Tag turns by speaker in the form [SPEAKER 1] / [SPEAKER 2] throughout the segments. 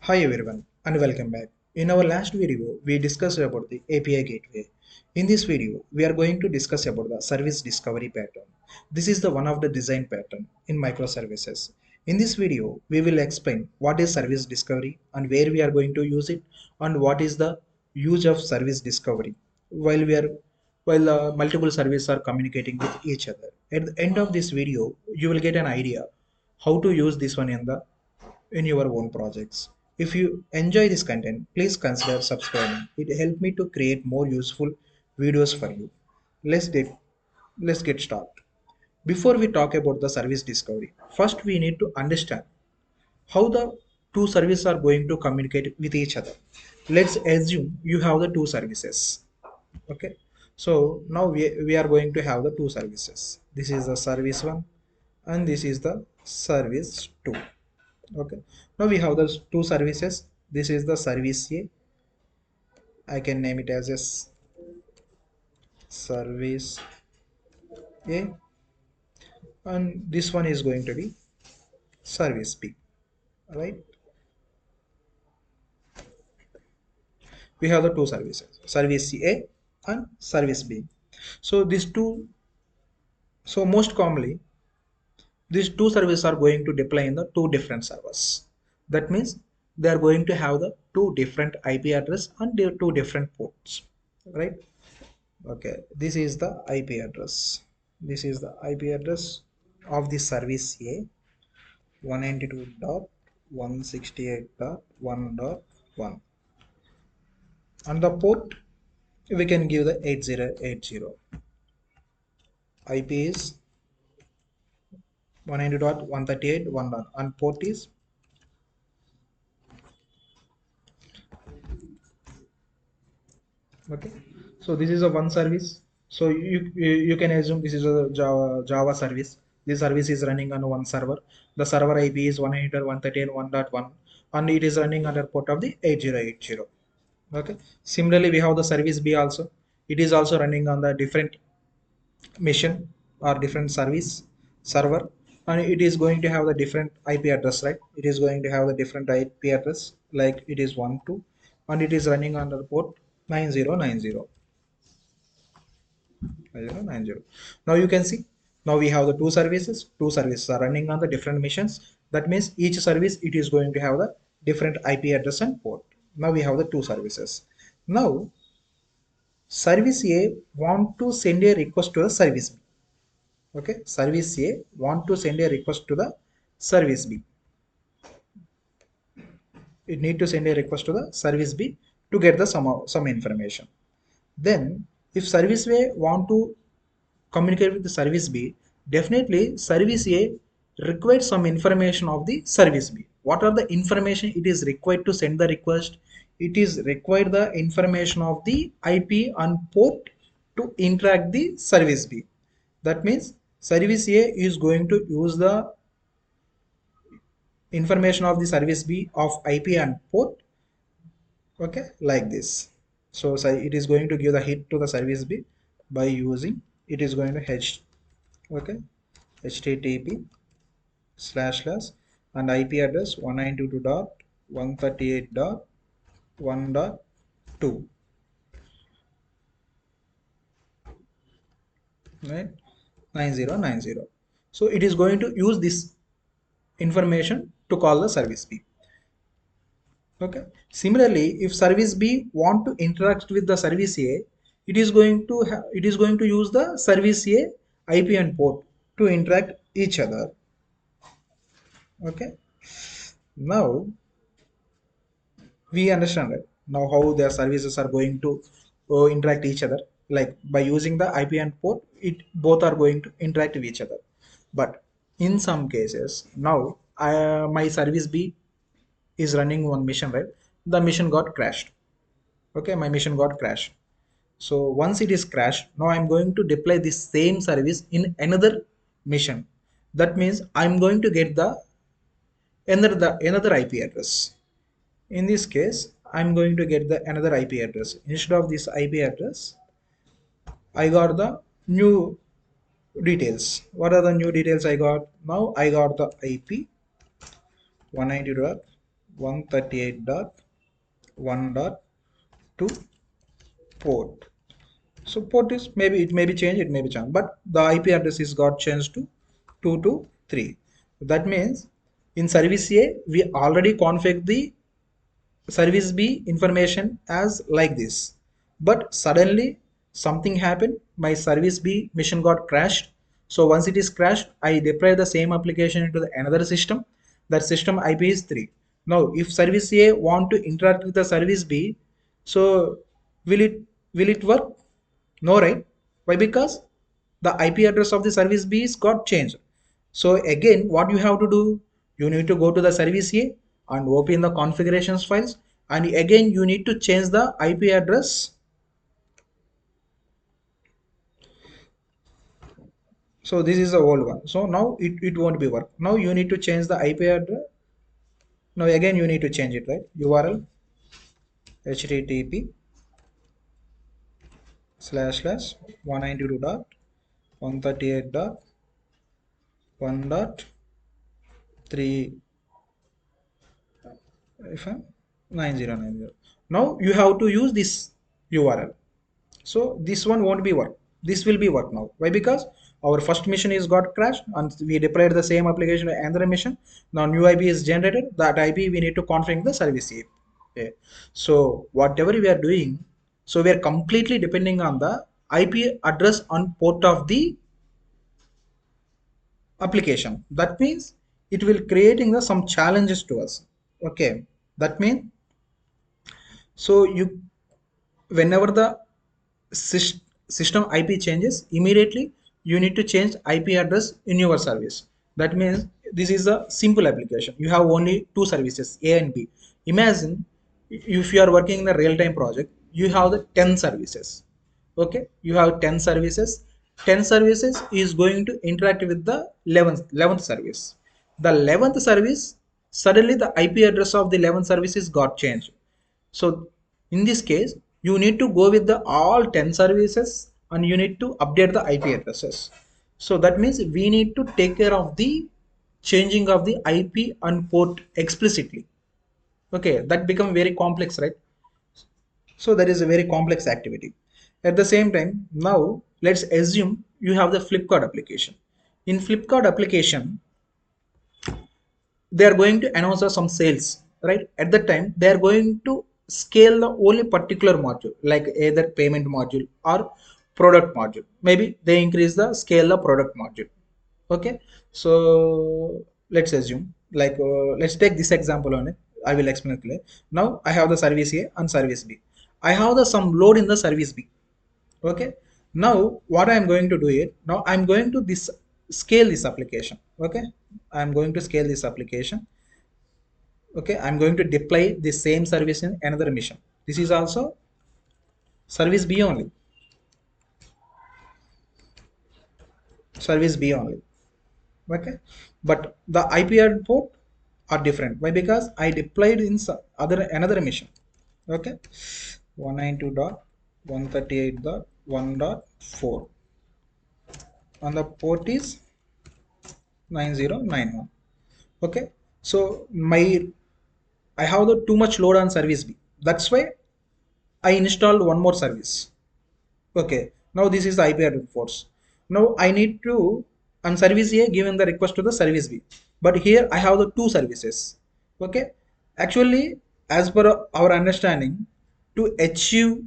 [SPEAKER 1] Hi everyone and welcome back. In our last video, we discussed about the API gateway. In this video, we are going to discuss about the service discovery pattern. This is the one of the design pattern in microservices. In this video, we will explain what is service discovery and where we are going to use it and what is the use of service discovery while multiple services are communicating with each other. At the end of this video, you will get an idea how to use this one in your own projects. If you enjoy this content, please consider subscribing. It helps me to create more useful videos for you. Let's get let's get started. Before we talk about the service discovery, first we need to understand how the two services are going to communicate with each other. Let's assume you have the two services. Okay. So now we are going to have the two services. This is the service one and this is the service two. Okay, now we have those two services. This is the service A. I can name it as a service A, and this one is going to be service B. Right, we have the two services, service A and service B. So these two, so most commonly these two services are going to deploy in the two different servers. That means they are going to have the two different IP address and their two different ports, right? Okay, this is the IP address. This is the IP address of the service A, 192.168.1.1, and the port we can give the 8080. IP is 192.138.1. And port is okay. So this is a one service. So you can assume this is a Java service. This service is running on one server. The server IP is 192.138.1.1 and it is running under port of the 8080. Okay, similarly we have the service B also. It is also running on the different mission or different service server, and it is going to have the different IP address, right? It is going to have the different IP address, like it is 1 2, and it is running under port 9090. Now you can see, now we have the two services are running on the different missions. That means each service it is going to have the different IP address and port. Now we have the two services. Now service A want to send a request to the service B. Okay, service A want to send a request to the service B. It need to send a request to the service B to get the some information. Then if service A want to communicate with the service B, definitely service A requires some information of the service B. What are the information it is required to send the request? It is required the information of the IP and port to interact the service B. That means service A is going to use the information of the service B of IP and port, okay, like this. So it is going to give the hit to the service B by using, it is going to okay, http slash slash and IP address 192.138.1.2, right, 9090. So it is going to use this information to call the service B. Okay, similarly if service B want to interact with the service A, it is going to use the service A IP and port to interact each other. Okay, now we understand it now how their services are going to interact each other, like by using the IP and port, it both are going to interact with each other. But in some cases now my service B is running one mission, right? The mission got crashed. Okay, my mission got crashed. So once it is crashed, now I'm going to deploy this same service in another mission. That means I'm going to get the another IP address. In this case I'm going to get the another IP address. Instead of this IP address, I got the new details. What are the new details I got? Now I got the IP 138.1.2 port. So port is maybe it may be changed, it may be changed, but the IP address is got changed to 223. That means in service A we already configured the service B information as like this, but suddenly something happened, my service B mission got crashed. So once it is crashed, I deploy the same application into the another system. That system IP is 3. Now if service A want to interact with the service B, so will it will it work? No, right? Why? Because the IP address of the service B is got changed. So again, what you have to do, you need to go to the service A and open the configurations files, and again you need to change the IP address. So this is the old one. So now it won't be work. Now you need to change the IP address. Now again you need to change it, right? URL http / 192.138.1.3 if I'm 9090. Now you have to use this URL. So this one won't be work. This will be work now. Why? Because our first mission is got crashed and we deployed the same application to another mission. Now new IP is generated. That IP we need to configure the service app. Okay. So whatever we are doing, so we are completely depending on the IP address on port of the application. That means it will creating the some challenges to us. Okay. That means so you whenever the system IP changes, immediately you need to change IP address in your service. That means this is a simple application. You have only two services, A and B. Imagine if you are working in a real-time project, you have the 10 services. Okay, you have 10 services. 10 services is going to interact with the 11th service. The 11th service, suddenly the IP address of the 11th services got changed. So in this case, you need to go with the all 10 services and you need to update the IP addresses. So that means we need to take care of the changing of the IP and port explicitly. Okay, that become very complex, right? So that is a very complex activity. At the same time, now let's assume you have the Flipkart application. In Flipkart application, they are going to announce some sales, right? At that time they are going to scale the only particular module, like either payment module or product module. Maybe they increase the scale the product module. Okay, so let's assume like let's take this example on it. I will explain it clear. Now I have the service A and service B. I have the some load in the service B. Okay, now what I'm going to do it, now I'm going to this scale this application. Okay, I'm going to scale this application. Okay, I'm going to deploy the same service in another mission. This is also service B only, service B only. Okay, but the IP port are different. Why? Because I deployed in other another mission. Okay, 192.138.1.4 and the port is 9091. Okay, so my I have the too much load on service B. That's why I installed one more service. Okay, now this is the IP address force. Now I need to on service A given the request to the service B. But here I have the two services. Okay, actually, as per our understanding, to achieve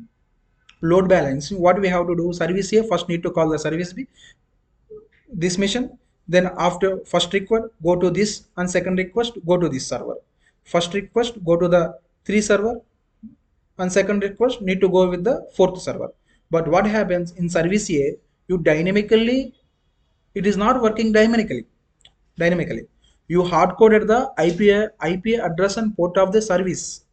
[SPEAKER 1] load balancing, what we have to do, service A first need to call the service B, this mission, then after first request go to this and second request go to this server. First request go to the 3 server and second request need to go with the 4th server. But what happens in service A, you dynamically, it is not working dynamically. You hard coded the IP address and port of the service.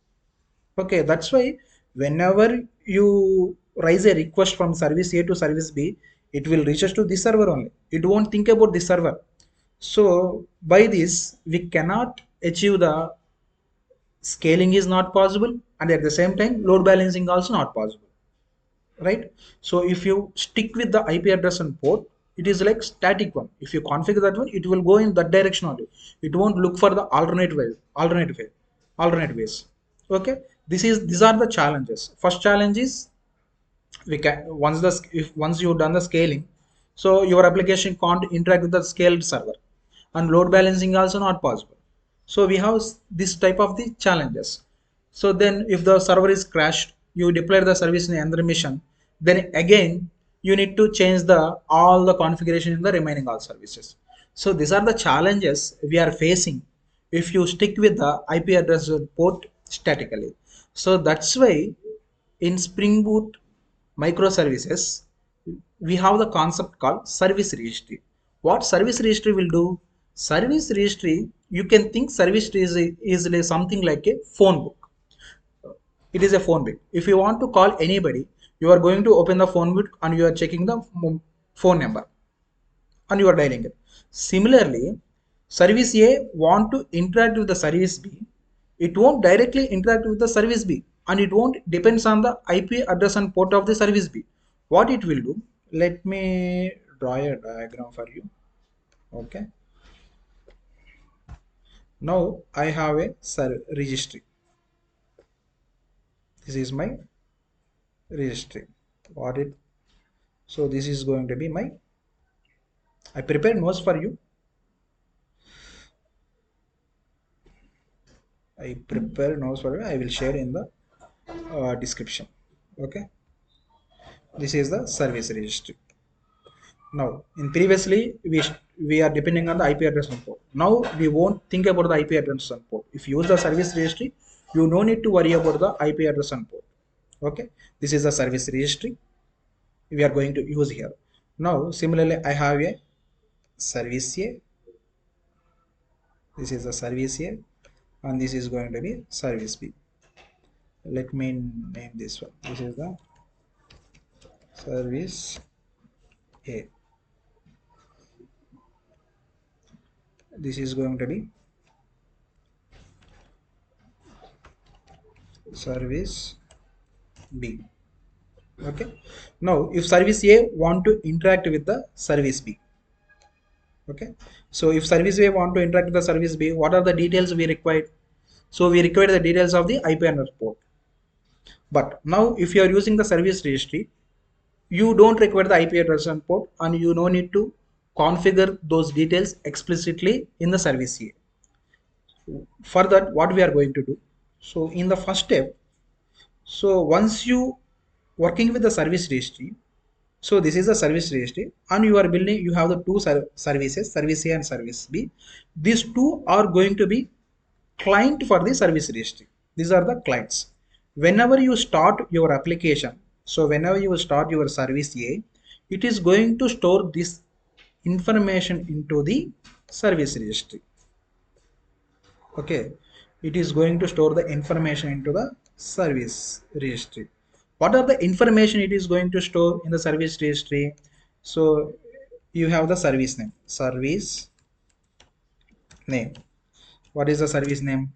[SPEAKER 1] Okay, that's why whenever you raise a request from service A to service B, it will reach us to this server only. It won't think about this server. So by this, we cannot achieve the scaling is not possible, and at the same time, load balancing also not possible, right? So if you stick with the IP address and port, it is like static one. If you configure that one, it will go in that direction only. It won't look for the alternate way. alternate ways. Okay, these are the challenges. First challenge is, we can once the if once you've done the scaling, so your application can't interact with the scaled server, and load balancing also not possible. So we have this type of the challenges. So then if the server is crashed, you deploy the service in another mission, then again you need to change the all the configuration in the remaining all services. So these are the challenges we are facing if you stick with the IP address port statically. So that's why in Spring Boot microservices, we have the concept called service registry. What service registry will do? Service registry, you can think service registry is like something like a phone book. It is a phone book. If you want to call anybody, you are going to open the phone book and you are checking the phone number and you are dialing it. Similarly, service A want to interact with the service B, it won't directly interact with the service B, and it won't depends on the IP address and port of the service B. What it will do? Let me draw a diagram for you. Okay. Now I have a registry. This is my registry. What it? So this is going to be my. I prepared notes for you. I prepare notes for you. I will share in the description. Okay. This is the service registry. Now in previously we are depending on the IP address and port. Now we won't think about the IP address and port. If you use the service registry, you no need to worry about the IP address and port. Okay, this is the service registry we are going to use here. Now similarly I have a service A. This is the service A and this is going to be service B. Let me name this one. This is the service A. This is going to be service B. Okay. Now if service A want to interact with the service B. Okay. So if service A want to interact with the service B, what are the details we required? So we require the details of the IP address port. But now if you are using the service registry, you don't require the IP address and port, and you no need to configure those details explicitly in the service A. For that, what we are going to do? So in the first step, so once you working with the service registry, so this is the service registry and you are building, you have the two services, service A and service B. These two are going to be client for the service registry. These are the clients. Whenever you start your application, so whenever you start your service A, it is going to store this information into the service registry. Okay, it is going to store the information into the service registry. What are the information it is going to store in the service registry? So you have the service name. What is the service name?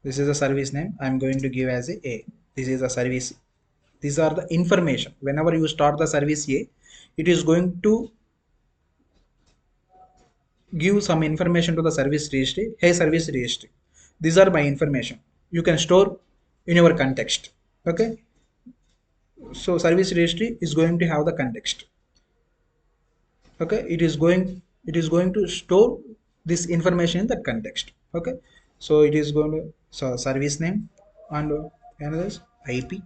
[SPEAKER 1] This is the service name I'm going to give as a. This is the service. These are the information. Whenever you start the service A, it is going to give some information to the service registry. Hey service registry, these are my information, you can store in your context. Okay, so service registry is going to have the context. Okay, it is going to store this information in that context. Okay, so it is going to, so service name and another is IP.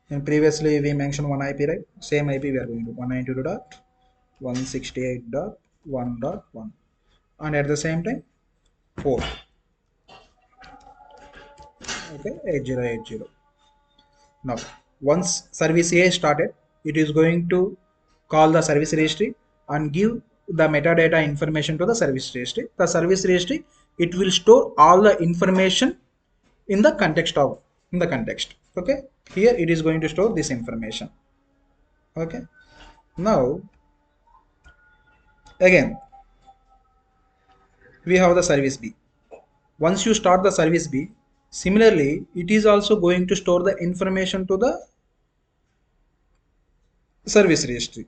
[SPEAKER 1] And previously we mentioned one IP, right? Same IP we are going to 192.168.1.1, and at the same time port. Okay, 8080. Now once service A is started, it is going to call the service registry and give the metadata information to the service registry. The service registry, it will store all the information in the context of, in the context. Okay, here it is going to store this information. Okay, now again we have the service B. Once you start the service B, similarly it is also going to store the information to the service registry.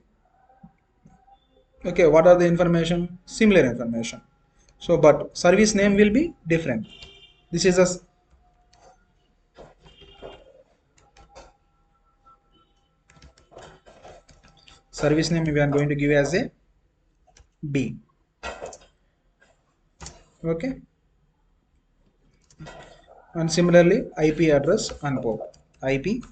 [SPEAKER 1] Okay, what are the information? Similar information. So, but service name will be different. This is a service name we are going to give as a B. Okay, and similarly IP address and port. IP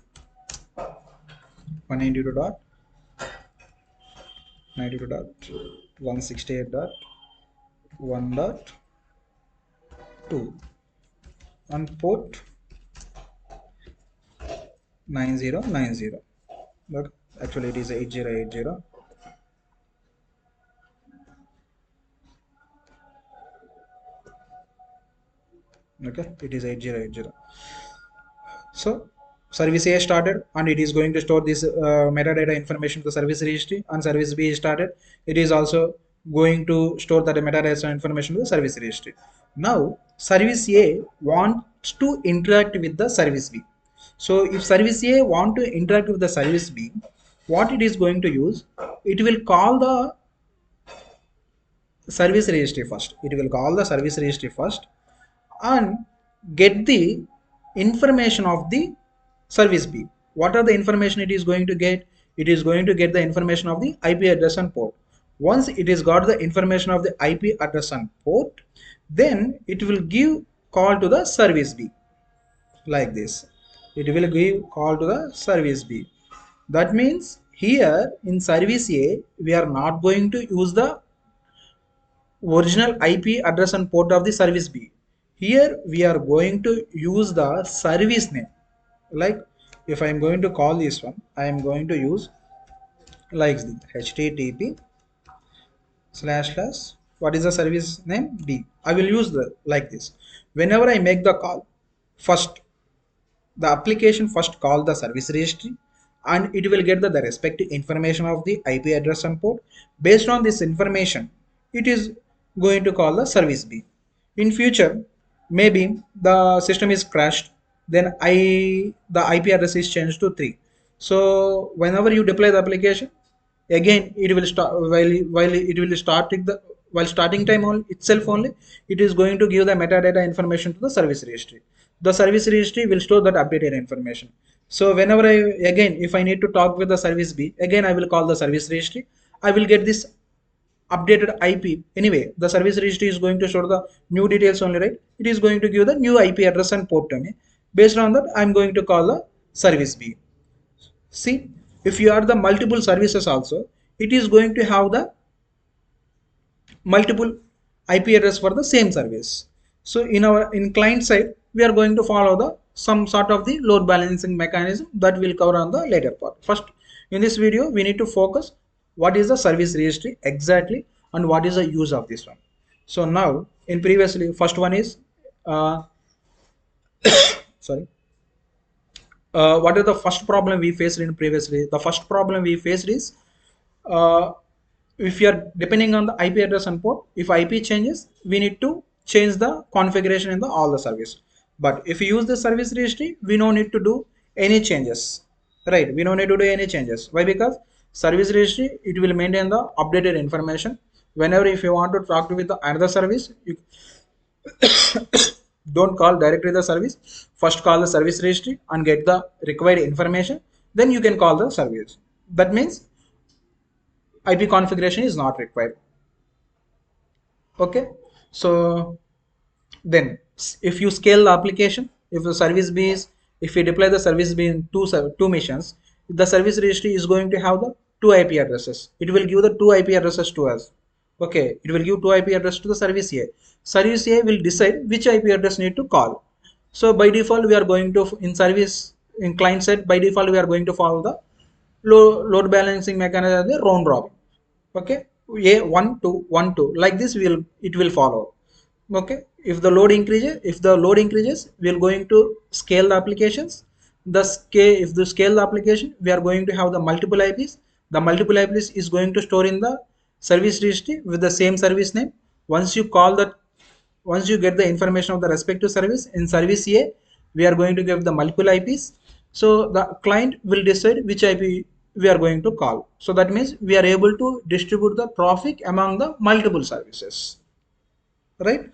[SPEAKER 1] 192.168.1.2 and port 9090. Look, actually it is 8080. Okay, it is 8080. So service A started and it is going to store this metadata information to the service registry, and service B started. It is also going to store that metadata information to the service registry. Now service A wants to interact with the service B. So if service A want to interact with the service B, what it is going to use, it will call the service registry first. It will call the service registry first and get the information of the service B. What are the information it is going to get? It is going to get the information of the IP address and port. Once it is got the information of the IP address and port, then it will give call to the service B like this. It will give call to the service B. That means here in service A, we are not going to use the original IP address and port of the service B. Here we are going to use the service name. Like if I am going to call this one, I am going to use like the http slash slash what is the service name B. I will use the like this. Whenever I make the call, first the application first call the service registry and it will get the respective information of the IP address and port. Based on this information, it is going to call the service B. In future, maybe the system is crashed, then the IP address is changed to 3. So whenever you deploy the application, again it will start while it will starting the while starting time on itself only, it is going to give the metadata information to the service registry. The service registry will store that updated information. So whenever I again if I need to talk with the service B, again I will call the service registry. I will get this updated IP. Anyway, the service registry is going to show the new details only, right? It is going to give the new IP address and port to me. Based on that, I'm going to call the service B. See, if you are the multiple services also, it is going to have the multiple IP address for the same service. So in client side, we are going to follow the some sort of the load balancing mechanism that will cover on the later part. First, in this video, we need to focus what is the service registry exactly and what is the use of this one. So now in previously, first one is sorry. What is the first problem we faced in previously? The first problem we faced is uh, if you are depending on the IP address and port, if IP changes, we need to change the configuration in the all the service. But if you use the service registry, we no need to do any changes, right? We no need to do any changes. Why? Because service registry, it will maintain the updated information. Whenever if you want to talk with the another service, you don't call directly the service. First call the service registry and get the required information, then you can call the service. That means IP configuration is not required. Okay, so then if you scale the application, if the service B is, if you deploy the service B in two missions, the service registry is going to have the two IP addresses. It will give the two IP addresses to us. Okay, it will give two IP address to the service A. Service A will decide which IP address need to call. So by default, we are going to in service in client side, by default we are going to follow the load balancing mechanism, the round robin. Okay, a 1 2 1 2 like this will it will follow. Okay, if the load increases, we are going to scale the applications. The scale if the scale the application, we are going to have the multiple IPs. The multiple IPs is going to store in the service registry with the same service name. Once you call that, once you get the information of the respective service in service A, we are going to give the multiple IPs. So the client will decide which IP we are going to call. So that means we are able to distribute the traffic among the multiple services, right?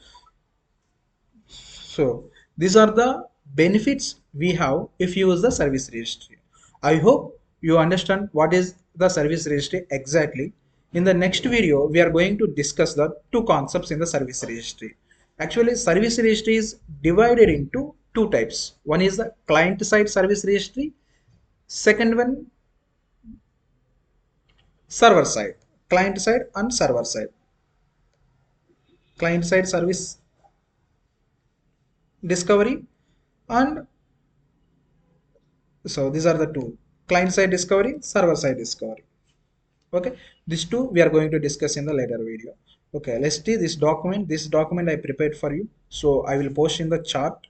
[SPEAKER 1] So these are the benefits we have if you use the service registry. I hope you understand what is the service registry exactly. In the next video, we are going to discuss the two concepts in the service registry. Actually, service registry is divided into two types. One is the client side service registry. Second one, server side. Client side and server side. Client side service discovery, and so these are the two: client side discovery, server side discovery. Okay, these two we are going to discuss in the later video. Okay, let's see this document. This document I prepared for you, so I will post in the chart,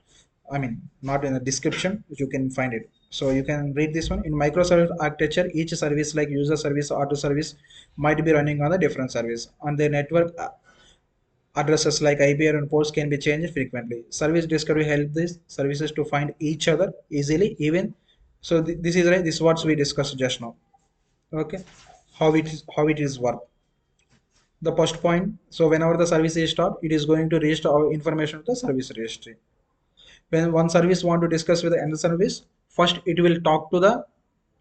[SPEAKER 1] I mean not in the description, you can find it, so you can read this one. In microservice architecture, each service like user service, auto service might be running on a different service, and the network addresses like IP and ports can be changed frequently. Service discovery help these services to find each other easily, even. So this is right. This is what we discussed just now. Okay, how it is work. The first point. So whenever the service is stopped, it is going to register our information to the service registry. When one service want to discuss with the another service, first it will talk to the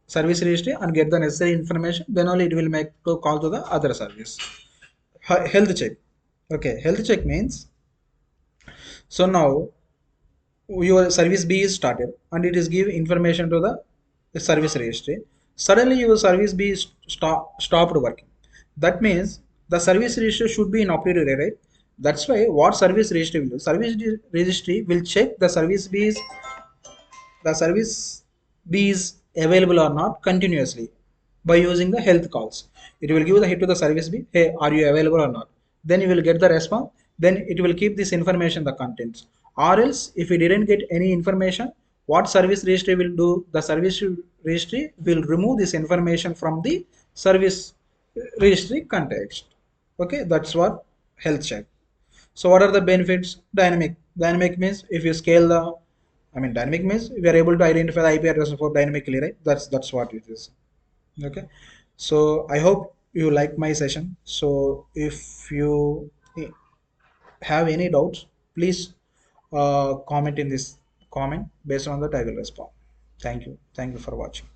[SPEAKER 1] service registry and get the necessary information. Then only it will make to call to the other service. Health check. Okay, health check means, so now your service B is started and it is give information to the service registry. Suddenly your service B is stopped working. That means the service registry should be in operative array, right? That's why what service registry will do? Service registry will check the service B is available or not continuously by using the health calls. It will give the hit to the service B, hey, are you available or not? Then you will get the response. Then it will keep this information, the contents. Or else, if we didn't get any information, what service registry will do? The service registry will remove this information from the service registry context. Okay, that's what health check. So what are the benefits? Dynamic. Dynamic means if you scale the, I mean dynamic means we are able to identify the IP address for dynamically, right? That's what it is. Okay. So I hope you like my session. So if you have any doubts, please comment in this comment. Based on that, I will respond. Thank you. Thank you for watching.